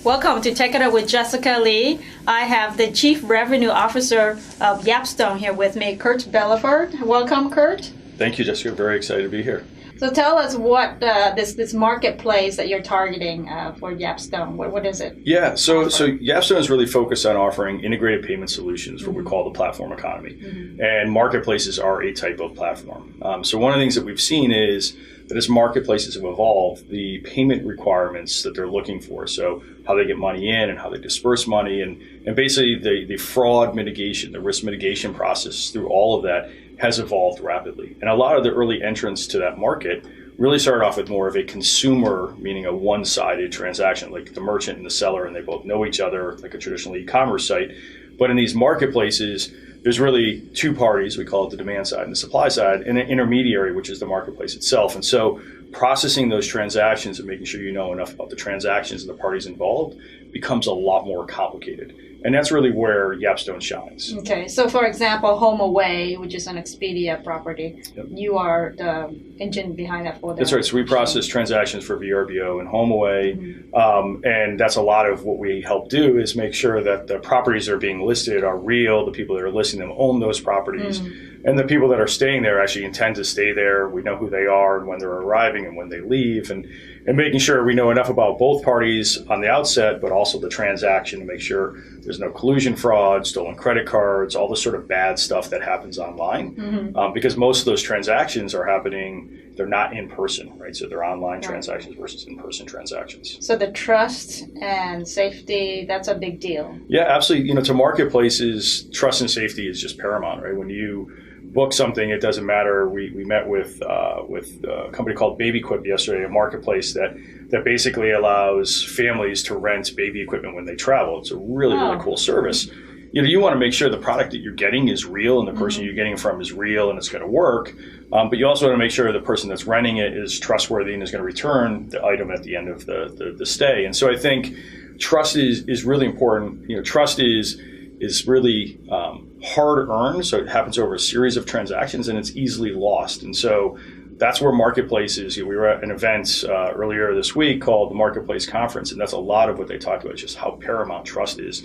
Welcome to Take It Up with Jessica Lee. I have the Chief Revenue Officer of Yapstone here with me, Kurt Bilafer. Welcome, Kurt. Thank you, Jessica. Very excited to be here. So tell us what this marketplace that you're targeting for Yapstone. What is it? Yeah, so Yapstone is really focused on offering integrated payment solutions, what we call the platform economy. And marketplaces are a type of platform. So one of the things that we've seen is that as marketplaces have evolved, the payment requirements that they're looking for, so how they get money in and how they disperse money, and basically the fraud mitigation, the risk mitigation process through all of that has evolved rapidly. And a lot of the early entrants to that market really started off with more of a consumer, meaning a one-sided transaction, like the merchant and the seller, and they both know each other, like a traditional e-commerce site. But in these marketplaces, there's really two parties. We call it the demand side and the supply side, and an intermediary, which is the marketplace itself. And so processing those transactions and making sure you know enough about the transactions and the parties involved becomes a lot more complicated. And that's really where Yapstone shines. Okay, so for example, HomeAway, which is an Expedia property, you are the engine behind that for them. That's right. So we process transactions for VRBO and HomeAway, and that's a lot of what we help do is make sure that the properties that are being listed are real, the people that are listing them own those properties, and the people that are staying there actually intend to stay there. We know who they are and when they're arriving and when they leave, and making sure we know enough about both parties on the outset, but also the transaction to make sure there's no collusion fraud, stolen credit cards, all the sort of bad stuff that happens online. Because most of those transactions are happening, they're not in person, right? So they're online transactions versus in-person transactions. So the trust and safety, that's a big deal. Yeah, absolutely. To marketplaces, trust and safety is just paramount, right? When you book something, it doesn't matter. We met with a company called Baby Equip yesterday, a marketplace that basically allows families to rent baby equipment when they travel. It's a really cool service. You want to make sure the product that you're getting is real and the person you're getting it from is real and it's going to work. But you also want to make sure the person that's renting it is trustworthy and is going to return the item at the end of the stay. And so I think trust is really important. Trust is really hard earned, so it happens over a series of transactions and it's easily lost. And so that's where marketplaces, we were at an event earlier this week called the Marketplace Conference, and that's a lot of what they talked about, just how paramount trust is.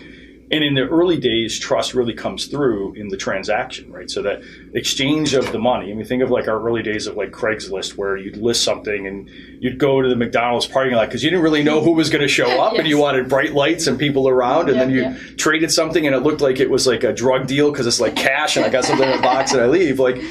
And in the early days, trust really comes through in the transaction, right? So that exchange of the money. I mean, think of like our early days of like Craigslist, where you'd list something and you'd go to the McDonald's parking lot because you didn't really know who was going to show up, and you wanted bright lights and people around, and then you traded something and it looked like it was like a drug deal because it's like cash and I got something in a box and I leave. Like,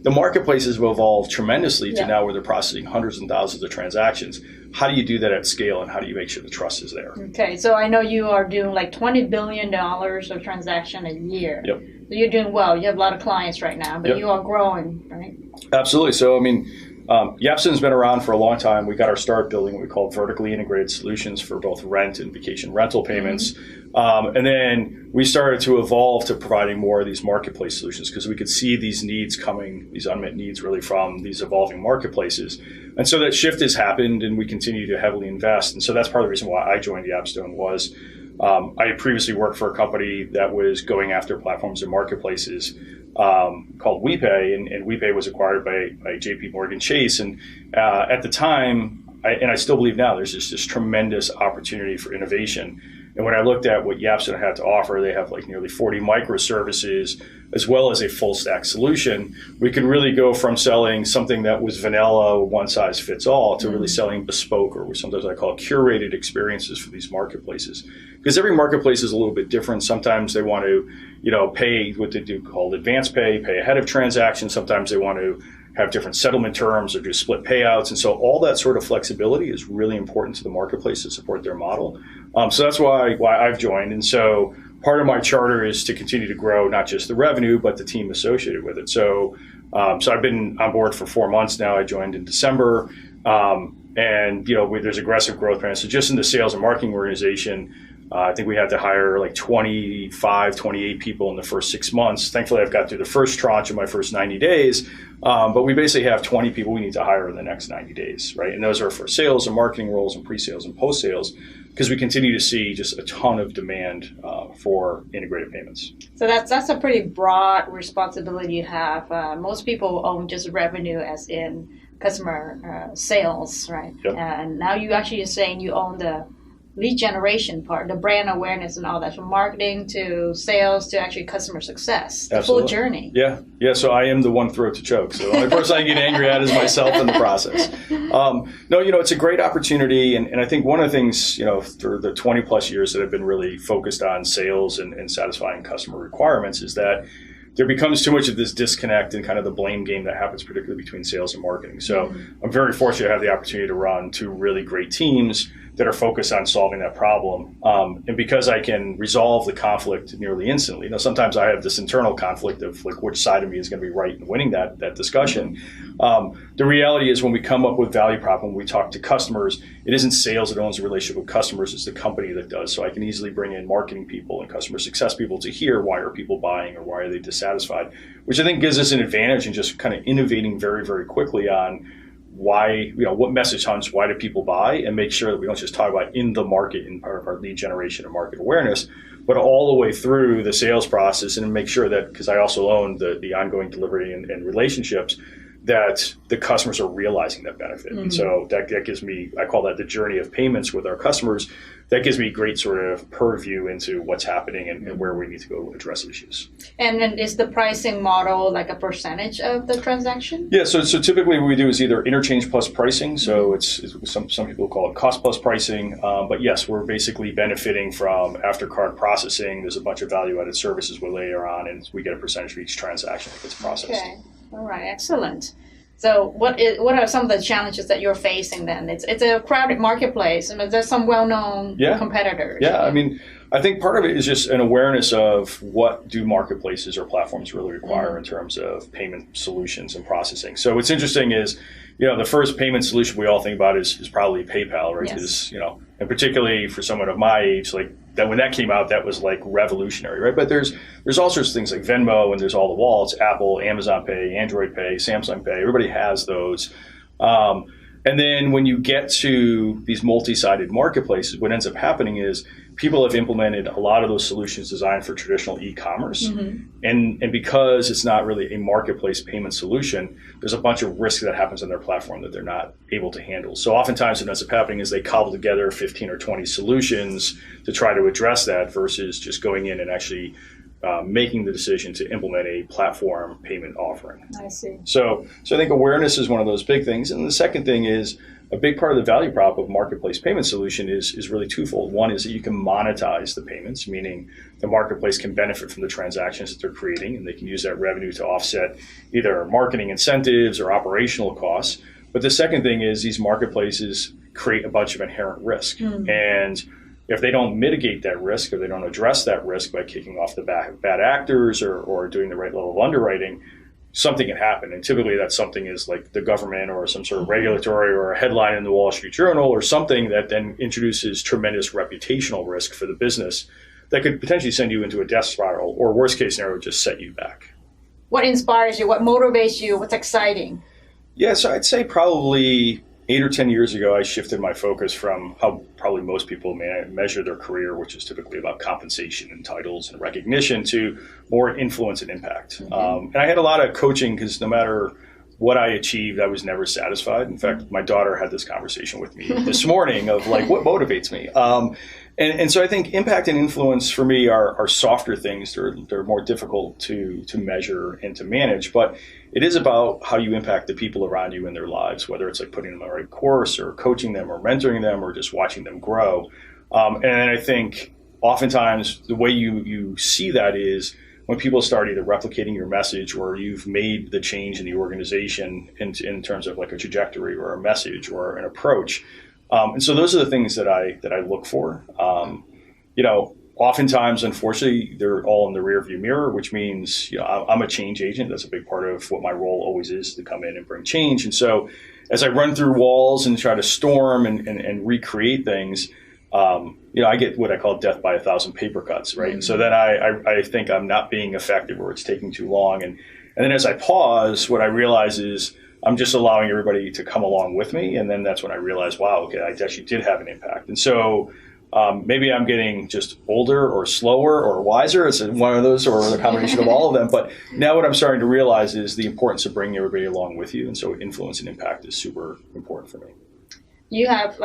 the marketplaces have evolved tremendously to now where they're processing hundreds and thousands of transactions. How do you do that at scale, and how do you make sure the trust is there? Okay, so I know you are doing like $20 billion of transaction a year. Yep. So you're doing well. You have a lot of clients right now, but you are growing, right? Absolutely. So, I mean, Yapstone's been around for a long time. We got our start building what we call vertically integrated solutions for both rent and vacation rental payments. And then we started to evolve to providing more of these marketplace solutions because we could see these needs coming, these unmet needs really from these evolving marketplaces. And so that shift has happened, and we continue to heavily invest. And so that's part of the reason why I joined Yapstone was I had previously worked for a company that was going after platforms and marketplaces called WePay, and WePay was acquired by JP Morgan Chase. And at the time, and I still believe now, there's just this tremendous opportunity for innovation. And when I looked at what Yapstone had to offer, they have like nearly 40 microservices as well as a full stack solution. We could really go from selling something that was vanilla, one size fits all, to really selling bespoke, or sometimes I call curated experiences for these marketplaces. Because every marketplace is a little bit different. Sometimes they want to, pay what they do called advance pay ahead of transactions. Sometimes they want to have different settlement terms or do split payouts. And so all that sort of flexibility is really important to the marketplace to support their model. So that's why I've joined. And so part of my charter is to continue to grow not just the revenue, but the team associated with it. So I've been on board for 4 months now. I joined in December. And there's aggressive growth plans. So just in the sales and marketing organization, I think we had to hire like 25, 28 people in the first 6 months. Thankfully, I've got through the first tranche of my first 90 days. But we basically have 20 people we need to hire in the next 90 days, right? And those are for sales and marketing roles and pre-sales and post-sales, because we continue to see just a ton of demand for integrated payments. So that's a pretty broad responsibility you have. Most people own just revenue as in customer sales, right? Yep. And now you actually are saying you own the lead generation part, the brand awareness and all that, from marketing to sales to actually customer success, the Absolutely. full journey. Yeah. So I am the one throat to choke. So the only person I get angry at is myself in the process. No, it's a great opportunity. And I think one of the things, through the 20 plus years that I've been really focused on sales and satisfying customer requirements is that there becomes too much of this disconnect and kind of the blame game that happens, particularly between sales and marketing. So I'm very fortunate to have the opportunity to run two really great teams that are focused on solving that problem. And because I can resolve the conflict nearly instantly, sometimes I have this internal conflict of like which side of me is going to be right in winning that discussion. The reality is when we come up with value prop, when we talk to customers, it isn't sales that owns the relationship with customers, it's the company that does. So I can easily bring in marketing people and customer success people to hear why are people buying or why are they dissatisfied, which I think gives us an advantage in just kind of innovating very, very quickly on why, what message hunts, why do people buy, and make sure that we don't just talk about in the market in part of our lead generation and market awareness, but all the way through the sales process and make sure that, because I also own the ongoing delivery and relationships, that the customers are realizing that benefit. And so that gives me, I call that the journey of payments with our customers. That gives me great sort of purview into what's happening and where we need to go address issues. And then is the pricing model like a percentage of the transaction? Yeah, so typically what we do is either interchange plus pricing. So it's some people call it cost plus pricing. But yes, we're basically benefiting from after card processing. There's a bunch of value-added services we layer on, and we get a percentage for each transaction that gets processed. Okay. All right, excellent. So what are some of the challenges that you're facing then? It's a crowded marketplace, and there's some well-known competitors. Yeah, I mean, I think part of it is just an awareness of what do marketplaces or platforms really require in terms of payment solutions and processing. So what's interesting is, the first payment solution we all think about is probably PayPal, right? Yes. And particularly for someone of my age, like that when that came out, that was like revolutionary, right? But there's all sorts of things like Venmo, and there's all the wallets, Apple, Amazon Pay, Android Pay, Samsung Pay. Everybody has those. And then when you get to these multi-sided marketplaces, what ends up happening is people have implemented a lot of those solutions designed for traditional e-commerce. And because it's not really a marketplace payment solution, there's a bunch of risk that happens on their platform that they're not able to handle. So oftentimes what ends up happening is they cobble together 15 or 20 solutions to try to address that versus just going in and actually making the decision to implement a platform payment offering. I see. So I think awareness is one of those big things. And the second thing is a big part of the value prop of marketplace payment solution is really twofold. One is that you can monetize the payments, meaning the marketplace can benefit from the transactions that they're creating, and they can use that revenue to offset either marketing incentives or operational costs. But the second thing is these marketplaces create a bunch of inherent risk. And if they don't mitigate that risk or they don't address that risk by kicking off the bad actors or doing the right level of underwriting, something can happen. And typically that something is like the government or some sort of regulatory or a headline in the Wall Street Journal or something that then introduces tremendous reputational risk for the business that could potentially send you into a death spiral or worst case scenario, just set you back. What inspires you? What motivates you? What's exciting? Yeah, so I'd say probably 8 or 10 years ago, I shifted my focus from how probably most people measure their career, which is typically about compensation and titles and recognition, to more influence and impact. And I had a lot of coaching because no matter what I achieved, I was never satisfied. In fact, my daughter had this conversation with me this morning of like, what motivates me? And so I think impact and influence for me are softer things. They're more difficult to measure and to manage, but it is about how you impact the people around you in their lives, whether it's like putting them on the right course or coaching them or mentoring them or just watching them grow. And I think oftentimes the way you see that is when people start either replicating your message or you've made the change in the organization in terms of like a trajectory or a message or an approach. And so those are the things that I look for. Oftentimes, unfortunately, they're all in the rearview mirror, which means I'm a change agent. That's a big part of what my role always is, to come in and bring change. And so as I run through walls and try to storm and recreate things, I get what I call death by 1,000 paper cuts, right? And so then I think I'm not being effective or it's taking too long. And then as I pause, what I realize is I'm just allowing everybody to come along with me. And then that's when I realize, wow, okay, I actually did have an impact. And so maybe I'm getting just older or slower or wiser. It's one of those or a combination of all of them. But now what I'm starting to realize is the importance of bringing everybody along with you. And so influence and impact is super important for me. you have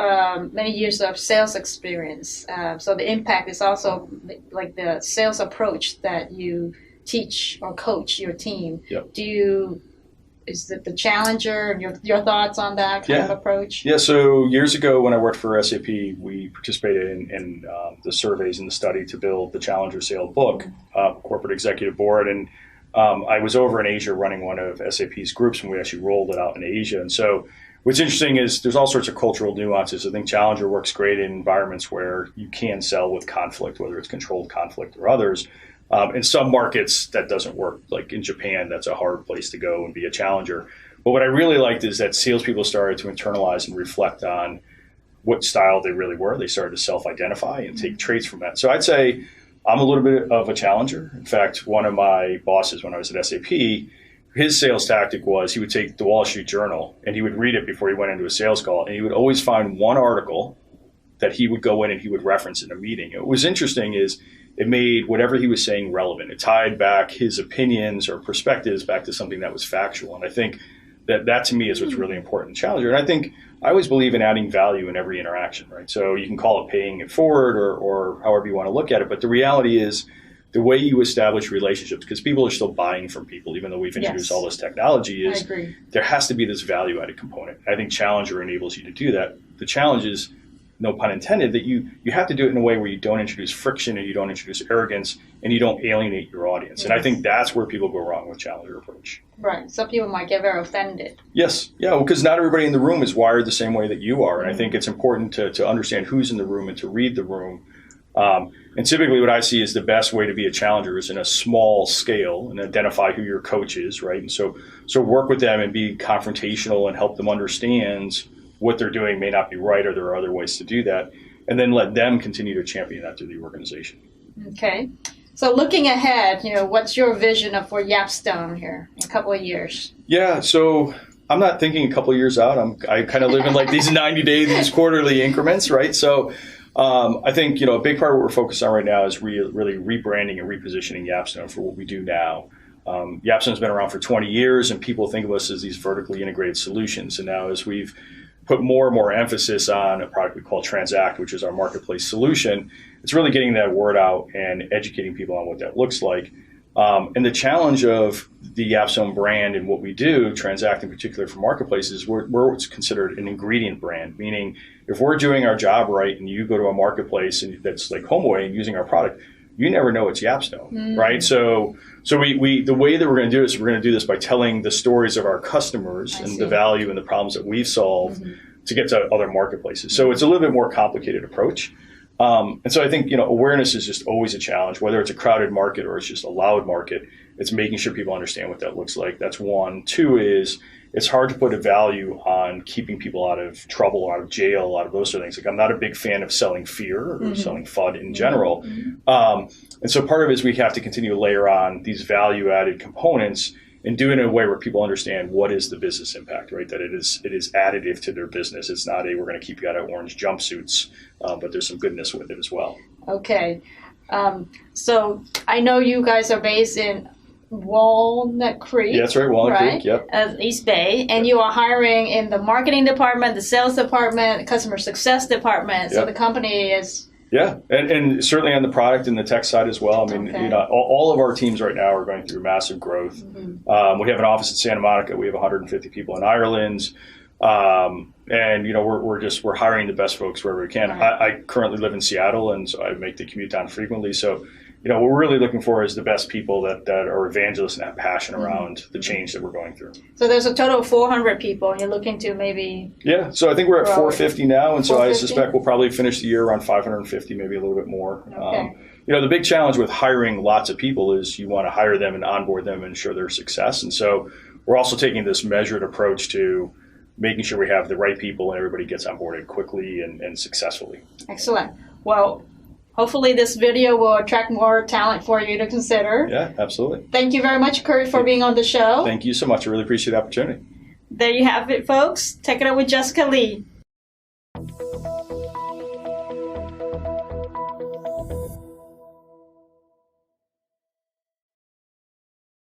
many years of sales experience. So the impact is also like the sales approach that you teach or coach your team. Yep. Is it the challenger and your thoughts on that kind of approach? Yeah, so years ago when I worked for SAP, we participated in the surveys and the study to build the Challenger Sale book, corporate executive board. And I was over in Asia running one of SAP's groups when we actually rolled it out in Asia. And so what's interesting is there's all sorts of cultural nuances. I think Challenger works great in environments where you can sell with conflict, whether it's controlled conflict or others. In some markets, that doesn't work. Like in Japan, that's a hard place to go and be a challenger. But what I really liked is that salespeople started to internalize and reflect on what style they really were. They started to self-identify and take traits from that. So I'd say I'm a little bit of a challenger. In fact, one of my bosses when I was at SAP, his sales tactic was he would take the Wall Street Journal and he would read it before he went into a sales call. And he would always find one article that he would go in and he would reference in a meeting. What was interesting is it made whatever he was saying relevant. It tied back his opinions or perspectives back to something that was factual. And I think that to me is what's really important in Challenger. And I think I always believe in adding value in every interaction, right? So you can call it paying it forward or however you want to look at it. But the reality is the way you establish relationships, because people are still buying from people, even though we've introduced all this technology, is there has to be this value added component. I think Challenger enables you to do that. The challenge is, no pun intended, that you have to do it in a way where you don't introduce friction and you don't introduce arrogance and you don't alienate your audience. And I think that's where people go wrong with Challenger approach. Right. Some people might get very offended. Yes. Yeah, because not everybody in the room is wired the same way that you are. And I think it's important to understand who's in the room and to read the room. And typically what I see is the best way to be a challenger is in a small scale and identify who your coach is, right? And so work with them and be confrontational and help them understand what they're doing may not be right, or there are other ways to do that, and then let them continue to champion that through the organization. Okay. So looking ahead, what's your vision for Yapstone here in a couple of years? Yeah, so I'm not thinking a couple of years out. I kind of live in like these 90-day, these quarterly increments, right? So I think, a big part of what we're focused on right now is really rebranding and repositioning Yapstone for what we do now. Yapstone's been around for 20 years, and people think of us as these vertically integrated solutions. And now as we've put more and more emphasis on a product we call Transact, which is our marketplace solution, it's really getting that word out and educating people on what that looks like. And the challenge of the Yapstone brand and what we do, Transact in particular for marketplaces, we're what's considered an ingredient brand, meaning if we're doing our job right and you go to a marketplace and that's like HomeAway and using our product, you never know it's Yapstone, right? So we the way that we're going to do this, we're going to do this by telling the stories of our customers and the value and the problems that we've solved to get to other marketplaces. So it's a little bit more complicated approach. And so I think, awareness is just always a challenge, whether it's a crowded market or it's just a loud market. It's making sure people understand what that looks like. That's one. Two is it's hard to put a value on keeping people out of trouble, out of jail, out of those sort of things. Like I'm not a big fan of selling fear or selling FUD in general. And so part of it is we have to continue to layer on these value-added components and do it in a way where people understand what is the business impact, right? That it is additive to their business. It's not we're going to keep you out of orange jumpsuits, but there's some goodness with it as well. Okay. So I know you guys are based in Walnut Creek. Yeah, that's right, Walnut Creek, yep. East Bay. And you are hiring in the marketing department, the sales department, the customer success department. So the company is... Yeah, and certainly on the product and the tech side as well. I mean, all of our teams right now are going through massive growth. We have an office in Santa Monica. We have 150 people in Ireland. And we're hiring the best folks wherever we can. I currently live in Seattle, and so I make the commute down frequently. So, what we're really looking for is the best people that are evangelists and have passion around the change that we're going through. So there's a total of 400 people, and you're looking to maybe... Yeah, so I think we're at 450 now, and so I suspect we'll probably finish the year around 550, maybe a little bit more. Okay. The big challenge with hiring lots of people is you want to hire them and onboard them and ensure their success. And so we're also taking this measured approach to making sure we have the right people and everybody gets onboarded quickly and successfully. Excellent. Well, hopefully this video will attract more talent for you to consider. Yeah, absolutely. Thank you very much, Kurt, for being on the show. Thank you so much. I really appreciate the opportunity. There you have it, folks. Take it up with Jessica Lee.